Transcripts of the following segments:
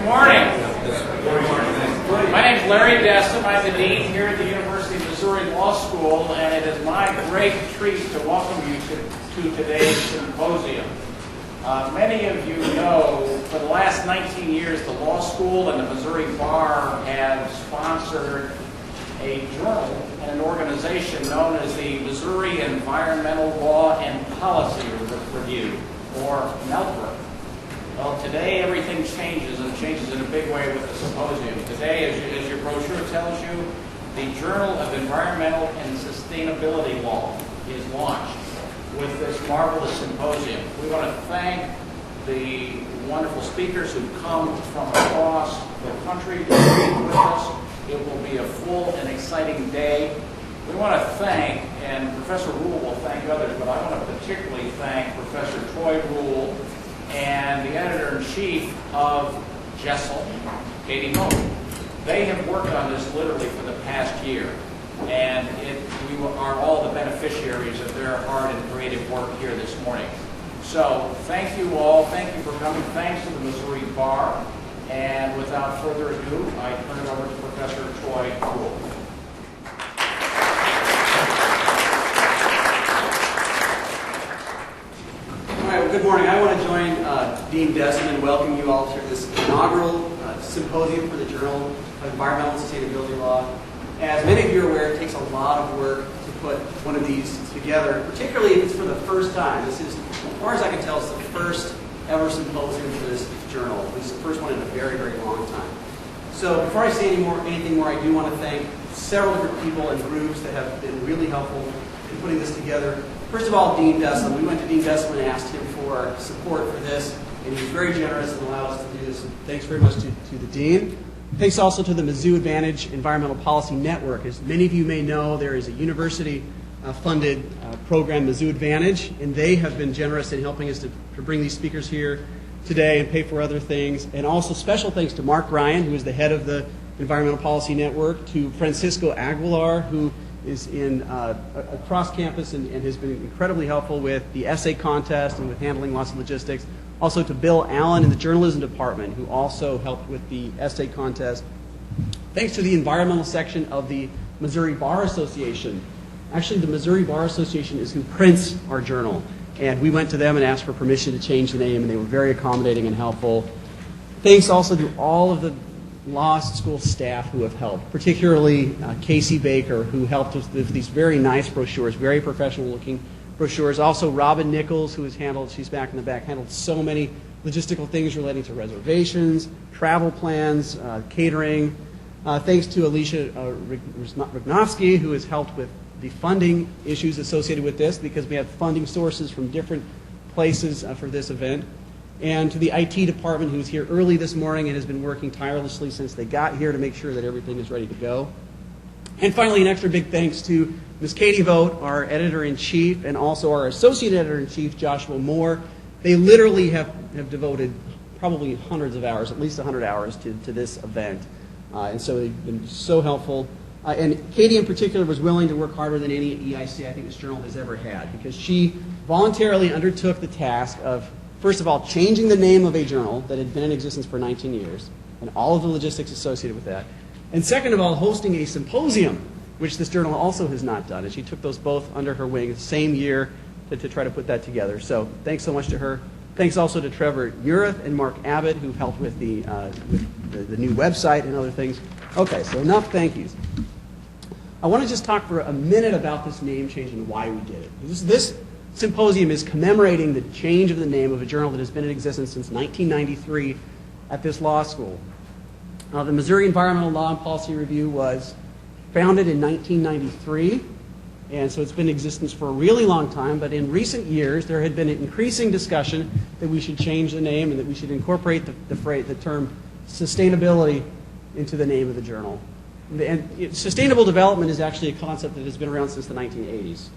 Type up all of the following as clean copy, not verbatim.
morning. My name is Larry Destin. I'm the Dean here at the University of Missouri Law School, and it is my great treat to welcome you to today's symposium. Many of you know, for the last 19 years, the law school and the Missouri Bar have sponsored a journal and an organization known as the Missouri Environmental Law and Policy Review, or MELPRA. Well, today everything changes, and changes in a big way with the symposium. Today, as your brochure tells you, the Journal of Environmental and Sustainability Law is launched with this marvelous symposium. We want to thank the wonderful speakers who come from across the country to speak with us. It will be a full and exciting day. We want to thank, and Professor Rule will thank others, but I want to particularly thank Professor Troy Rule and the editor-in-chief of Jessel, Katie Moe. They have worked on this literally for the past year, and we are all the beneficiaries of their hard and creative work here this morning. So thank you all. Thank you for coming. Thanks to the Missouri Bar. And without further ado, I turn it over to Professor Troy Rule. All right, well, good morning. I want to join Dean Destin and welcome you all to this inaugural symposium for the Journal of Environmental and Sustainability Law. As many of you are aware, it takes a lot of work to put one of these together, particularly if it's for the first time. This is, as far as I can tell, it's the first ever symposium for this journal. It's the first one in a very, very long time. So before I say anything more, I do want to thank several different people and groups that have been really helpful in putting this together. First of all, Dean Destin. We went to Dean Destin and asked him for support for this, and he was very generous and allowed us to do this. And thanks very much to the Dean. Thanks also to the Mizzou Advantage Environmental Policy Network. As many of you may know, there is a university-funded program, Mizzou Advantage, and they have been generous in helping us to bring these speakers here today and pay for other things. And also special thanks to Mark Ryan, who is the head of the Environmental Policy Network, to Francisco Aguilar, who is in across campus and has been incredibly helpful with the essay contest and with handling lots of logistics. Also to Bill Allen in the journalism department, who also helped with the essay contest. Thanks to the environmental section of the Missouri Bar Association. Actually, the Missouri Bar Association is who prints our journal. And we went to them and asked for permission to change the name, and they were very accommodating and helpful. Thanks also to all of the law school staff who have helped, particularly Casey Baker, who helped us with these very nice brochures, very professional-looking brochures. Also, Robin Nichols, who has handled, she's back in the back, handled so many logistical things relating to reservations, travel plans, catering. Thanks to Alicia Rignovsky, who has helped with the funding issues associated with this, because we have funding sources from different places for this event. And to the IT department, who was here early this morning and has been working tirelessly since they got here to make sure that everything is ready to go. And finally, an extra big thanks to Ms. Katie Vogt, our editor-in-chief, and also our associate editor-in-chief, Joshua Moore. They literally have devoted probably hundreds of hours, at least 100 hours, to this event. And so they've been so helpful. And Katie in particular was willing to work harder than any EIC I think this journal has ever had, because she voluntarily undertook the task of, first of all, changing the name of a journal that had been in existence for 19 years, and all of the logistics associated with that. And second of all, hosting a symposium, which this journal also has not done. And she took those both under her wing the same year to try to put that together. So thanks so much to her. Thanks also to Trevor Urath and Mark Abbott, who helped with the new website and other things. Okay, so enough thank yous. I want to just talk for a minute about this name change and why we did it. This symposium is commemorating the change of the name of a journal that has been in existence since 1993 at this law school. The Missouri Environmental Law and Policy Review was founded in 1993, and so it's been in existence for a really long time, but in recent years there had been an increasing discussion that we should change the name and that we should incorporate the term sustainability into the name of the journal. And sustainable development is actually a concept that has been around since the 1980s.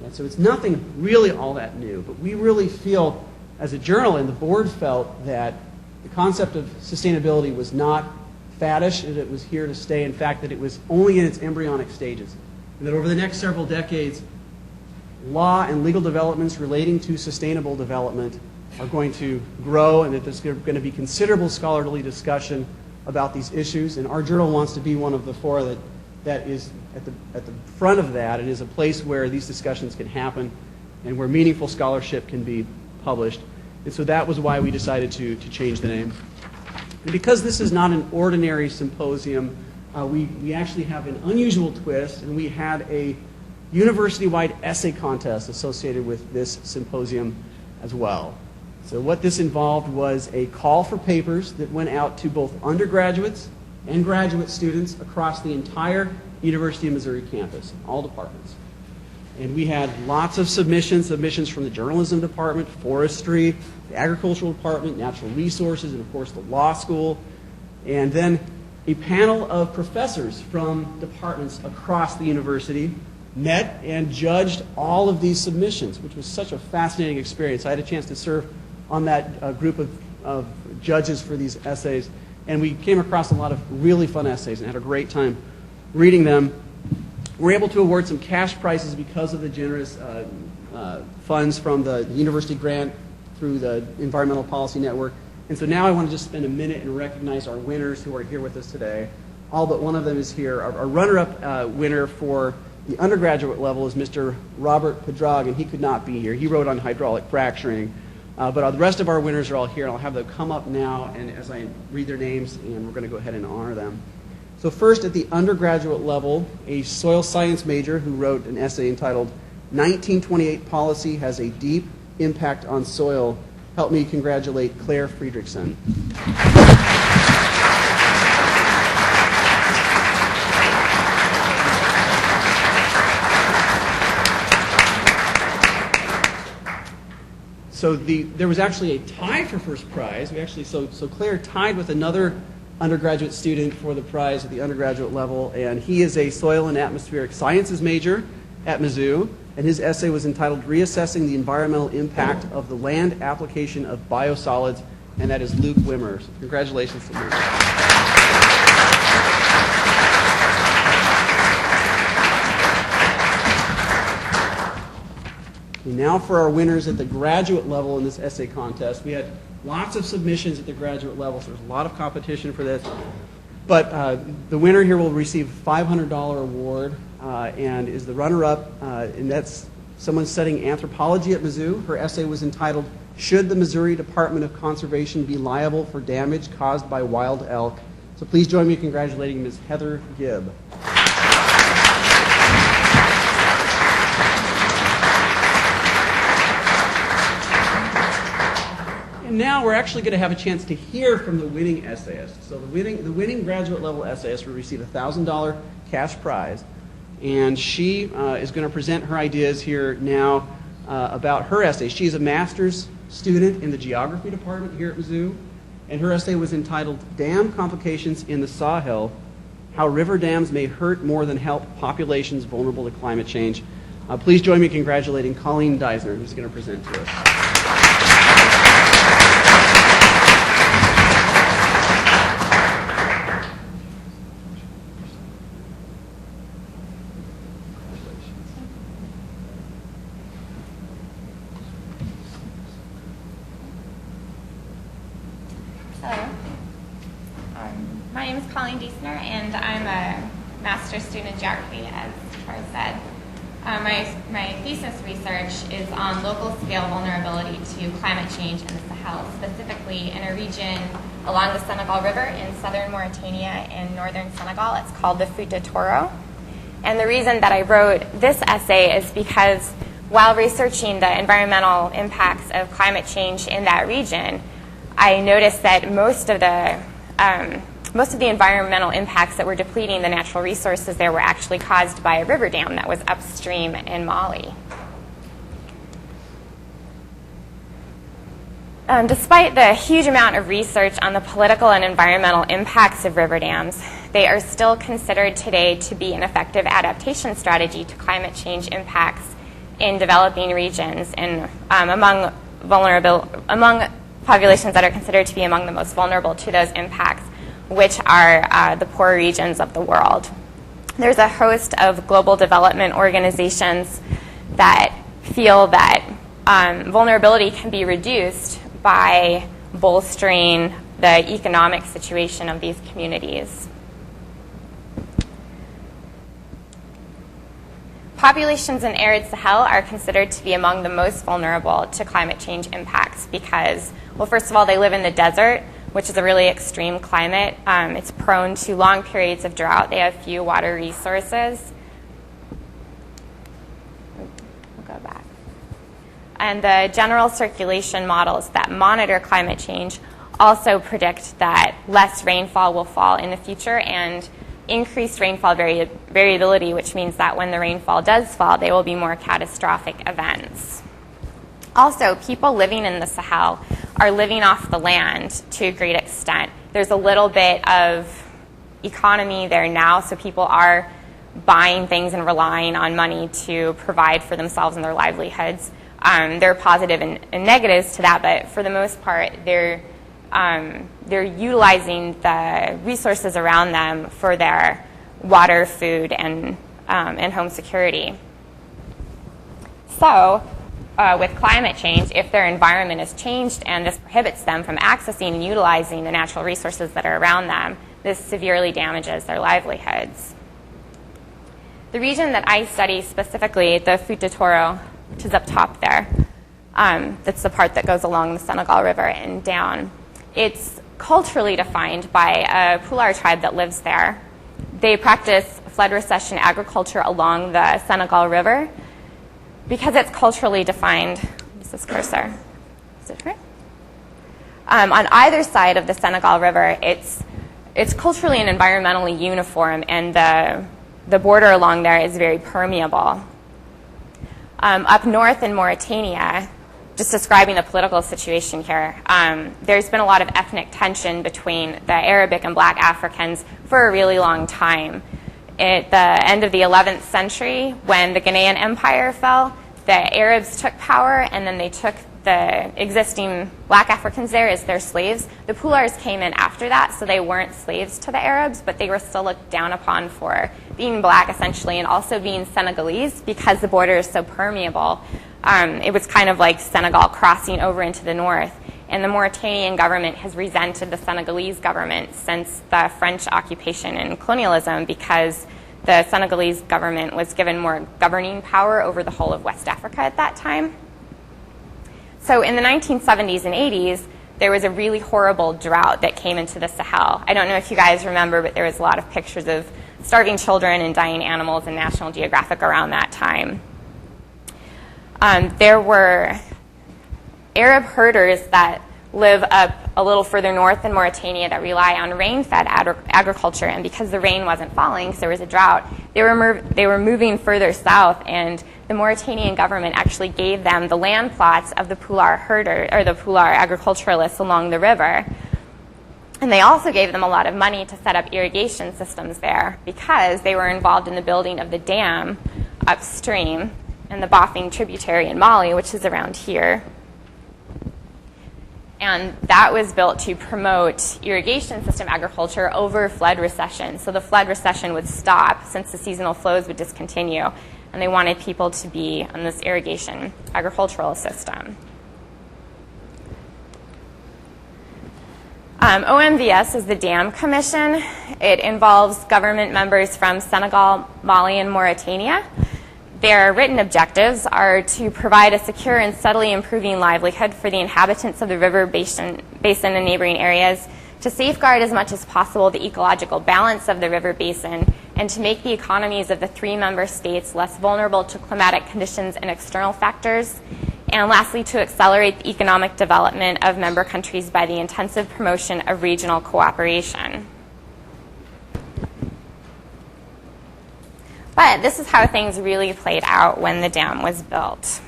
And so it's nothing really all that new, but we really feel as a journal, and the board felt, that the concept of sustainability was not faddish, and it was here to stay. In fact, that it was only in its embryonic stages. And that over the next several decades, law and legal developments relating to sustainable development are going to grow and that there's going to be considerable scholarly discussion about these issues. And our journal wants to be one of the four that is at the front of that and is a place where these discussions can happen and where meaningful scholarship can be published. And so that was why we decided to change the name. And because this is not an ordinary symposium, we actually have an unusual twist, and we had a university-wide essay contest associated with this symposium as well. So what this involved was a call for papers that went out to both undergraduates and graduate students across the entire University of Missouri campus, all departments. And we had lots of submissions from the journalism department, forestry, the agricultural department, natural resources, and of course the law school. And then a panel of professors from departments across the university met and judged all of these submissions, which was such a fascinating experience. I had a chance to serve on that group of judges for these essays, and we came across a lot of really fun essays and had a great time reading them. We're able to award some cash prizes because of the generous funds from the university grant through the Environmental Policy Network. And so now I want to just spend a minute and recognize our winners who are here with us today. All but one of them is here. Our runner-up winner for the undergraduate level is Mr. Robert Pedrag, and he could not be here. He wrote on hydraulic fracturing. But the rest of our winners are all here, and I'll have them come up now and as I read their names, and we're going to go ahead and honor them. So first, at the undergraduate level, a soil science major who wrote an essay entitled 1928 Policy Has a Deep Impact on Soil. Help me congratulate Claire Friedrichsen. So there was actually a tie for first prize. So Claire tied with another undergraduate student for the prize at the undergraduate level, and he is a soil and atmospheric sciences major at Mizzou, and his essay was entitled Reassessing the Environmental Impact of the Land Application of Biosolids, and that is Luke Wimmer. So congratulations to Luke. And now for our winners at the graduate level in this essay contest. We had lots of submissions at the graduate level, so there's a lot of competition for this. But the winner here will receive a $500 award and is the runner-up, and that's someone studying anthropology at Mizzou. Her essay was entitled, Should the Missouri Department of Conservation be liable for damage caused by wild elk? So please join me in congratulating Ms. Heather Gibb. And now we're actually going to have a chance to hear from the winning essayist. So the winning graduate level essayist will receive a $1,000 cash prize. And she is going to present her ideas here now about her essay. She's a master's student in the geography department here at Mizzou. And her essay was entitled Dam Complications in the Sahel, How River Dams May Hurt More Than Help Populations Vulnerable to Climate Change. Please join me in congratulating Colleen Deisner, who's going to present to us. Hello. My name is Colleen Deisner, and I'm a master's student in geography, as Troy said. My thesis research is on local scale vulnerability to climate change in the Sahel, specifically in a region along the Senegal River in southern Mauritania and northern Senegal. It's called the Fouta Toro. And the reason that I wrote this essay is because while researching the environmental impacts of climate change in that region, I noticed that most of the environmental impacts that were depleting the natural resources there were actually caused by a river dam that was upstream in Mali. Despite the huge amount of research on the political and environmental impacts of river dams, they are still considered today to be an effective adaptation strategy to climate change impacts in developing regions and among populations that are considered to be among the most vulnerable to those impacts, which are the poor regions of the world. There's a host of global development organizations that feel that vulnerability can be reduced by bolstering the economic situation of these communities. Populations in arid Sahel are considered to be among the most vulnerable to climate change impacts because, well, first of all, they live in the desert, which is a really extreme climate. It's prone to long periods of drought. They have few water resources. We'll go back. And the general circulation models that monitor climate change also predict that less rainfall will fall in the future and increased rainfall variability, which means that when the rainfall does fall, they will be more catastrophic events. Also, people living in the Sahel are living off the land to a great extent. There's a little bit of economy there now, so people are buying things and relying on money to provide for themselves and their livelihoods. There are positive and negatives to that, but for the most part, they're utilizing the resources around them for their water, food, and home security. So, with climate change, if their environment is changed and this prohibits them from accessing and utilizing the natural resources that are around them, this severely damages their livelihoods. The region that I study specifically, the Futa Toro, which is up top there, that's the part that goes along the Senegal River and down. It's culturally defined by a Pular tribe that lives there. They practice flood recession agriculture along the Senegal River. Because it's culturally defined, where's this cursor? Is it right? On either side of the Senegal River, it's culturally and environmentally uniform, and the border along there is very permeable. Up north in Mauritania, just describing the political situation here, there's been a lot of ethnic tension between the Arabic and black Africans for a really long time. At the end of the 11th century, when the Ghanaian Empire fell, the Arabs took power, and then they took the existing black Africans there as their slaves. The Pulars came in after that, so they weren't slaves to the Arabs, but they were still looked down upon for being black, essentially, and also being Senegalese because the border is so permeable. It was kind of like Senegal crossing over into the north. And the Mauritanian government has resented the Senegalese government since the French occupation and colonialism because the Senegalese government was given more governing power over the whole of West Africa at that time. So in the 1970s and 80s, there was a really horrible drought that came into the Sahel. I don't know if you guys remember, but there was a lot of pictures of starving children and dying animals in National Geographic around that time. There were Arab herders that live up a little further north in Mauritania that rely on rain-fed agriculture, and because the rain wasn't falling, so there was a drought, they were moving further south, and the Mauritanian government actually gave them the land plots of the Pular herder or the Pular agriculturalists along the river. And they also gave them a lot of money to set up irrigation systems there because they were involved in the building of the dam upstream and the Bafing tributary in Mali, which is around here. And that was built to promote irrigation system agriculture over flood recession. So the flood recession would stop since the seasonal flows would discontinue. And they wanted people to be on this irrigation agricultural system. OMVS is the Dam Commission. It involves government members from Senegal, Mali, and Mauritania. Their written objectives are to provide a secure and steadily improving livelihood for the inhabitants of the river basin and neighboring areas, to safeguard as much as possible the ecological balance of the river basin, and to make the economies of the 3 member states less vulnerable to climatic conditions and external factors, and lastly, to accelerate the economic development of member countries by the intensive promotion of regional cooperation. But this is how things really played out when the dam was built.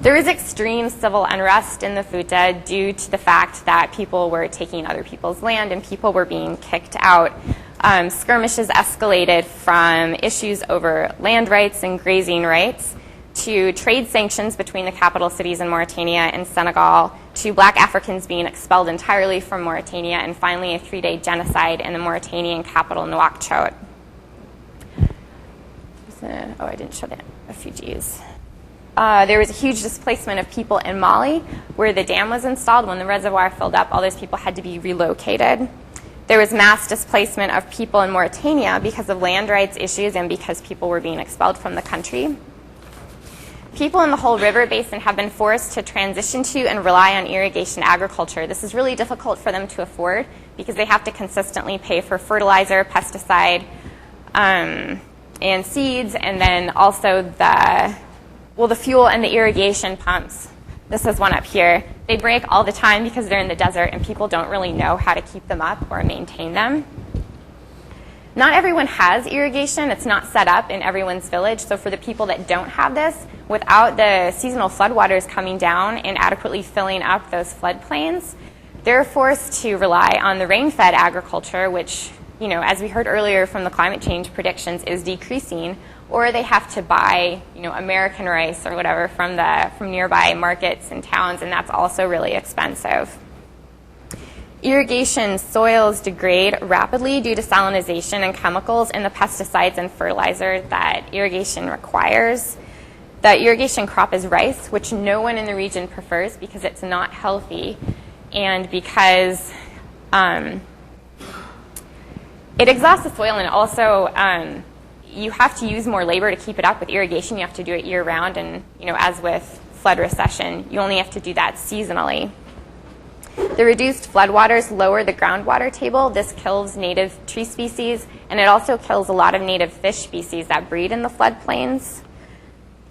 There was extreme civil unrest in the Futa due to the fact that people were taking other people's land and people were being kicked out. Skirmishes escalated from issues over land rights and grazing rights to trade sanctions between the capital cities in Mauritania and Senegal, to black Africans being expelled entirely from Mauritania, and finally a 3-day genocide in the Mauritanian capital, Nouakchott. I didn't show the refugees. there was a huge displacement of people in Mali, where the dam was installed. When the reservoir filled up, all those people had to be relocated. There was mass displacement of people in Mauritania because of land rights issues and because people were being expelled from the country. People in the whole river basin have been forced to transition to and rely on irrigation agriculture. This is really difficult for them to afford because they have to consistently pay for fertilizer, pesticide, and seeds, and then also the fuel and the irrigation pumps. This is one up here. They break all the time because they're in the desert and people don't really know how to keep them up or maintain them. Not everyone has irrigation. It's not set up in everyone's village. So for the people that don't have this, without the seasonal floodwaters coming down and adequately filling up those floodplains, they're forced to rely on the rain-fed agriculture, which, as we heard earlier from the climate change predictions, is decreasing, or they have to buy, American rice or whatever from nearby markets and towns, and that's also really expensive. Irrigation soils degrade rapidly due to salinization and chemicals and the pesticides and fertilizer that irrigation requires. The irrigation crop is rice, which no one in the region prefers because it's not healthy and because it exhausts the soil, and also you have to use more labor to keep it up. With irrigation, you have to do it year-round, and as with flood recession, you only have to do that seasonally. The reduced floodwaters lower the groundwater table. This kills native tree species, and it also kills a lot of native fish species that breed in the floodplains.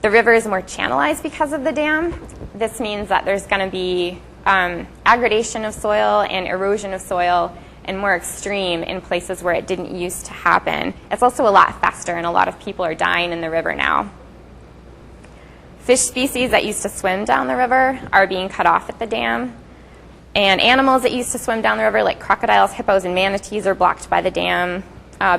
The river is more channelized because of the dam. This means that there's going to be aggradation of soil and erosion of soil, and more extreme in places where it didn't used to happen. It's also a lot faster, and a lot of people are dying in the river now. Fish species that used to swim down the river are being cut off at the dam. And animals that used to swim down the river, like crocodiles, hippos, and manatees, are blocked by the dam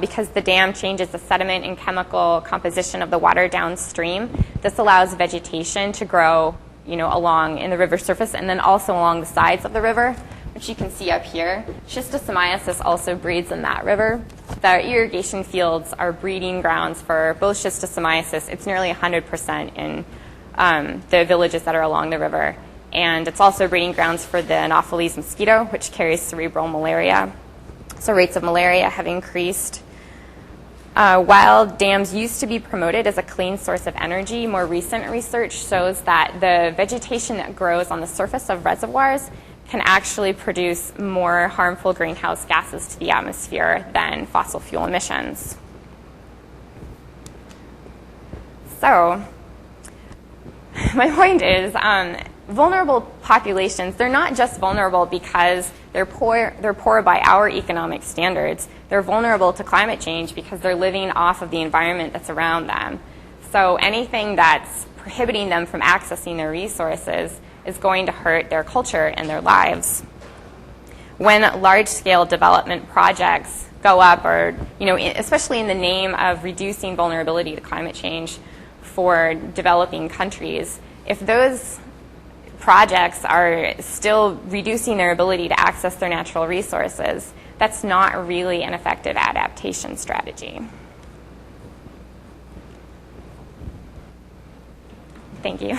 because the dam changes the sediment and chemical composition of the water downstream. This allows vegetation to grow, along in the river surface and then also along the sides of the river, which you can see up here. Schistosomiasis also breeds in that river. The irrigation fields are breeding grounds for both schistosomiasis. It's nearly 100% in the villages that are along the river. And it's also breeding grounds for the Anopheles mosquito, which carries cerebral malaria. So rates of malaria have increased. While dams used to be promoted as a clean source of energy, more recent research shows that the vegetation that grows on the surface of reservoirs can actually produce more harmful greenhouse gases to the atmosphere than fossil fuel emissions. So, my point is, vulnerable populations, they're not just vulnerable because they're poor by our economic standards. They're vulnerable to climate change because they're living off of the environment that's around them. So anything that's prohibiting them from accessing their resources is going to hurt their culture and their lives. When large-scale development projects go up, or especially in the name of reducing vulnerability to climate change for developing countries, if those projects are still reducing their ability to access their natural resources, that's not really an effective adaptation strategy. Thank you.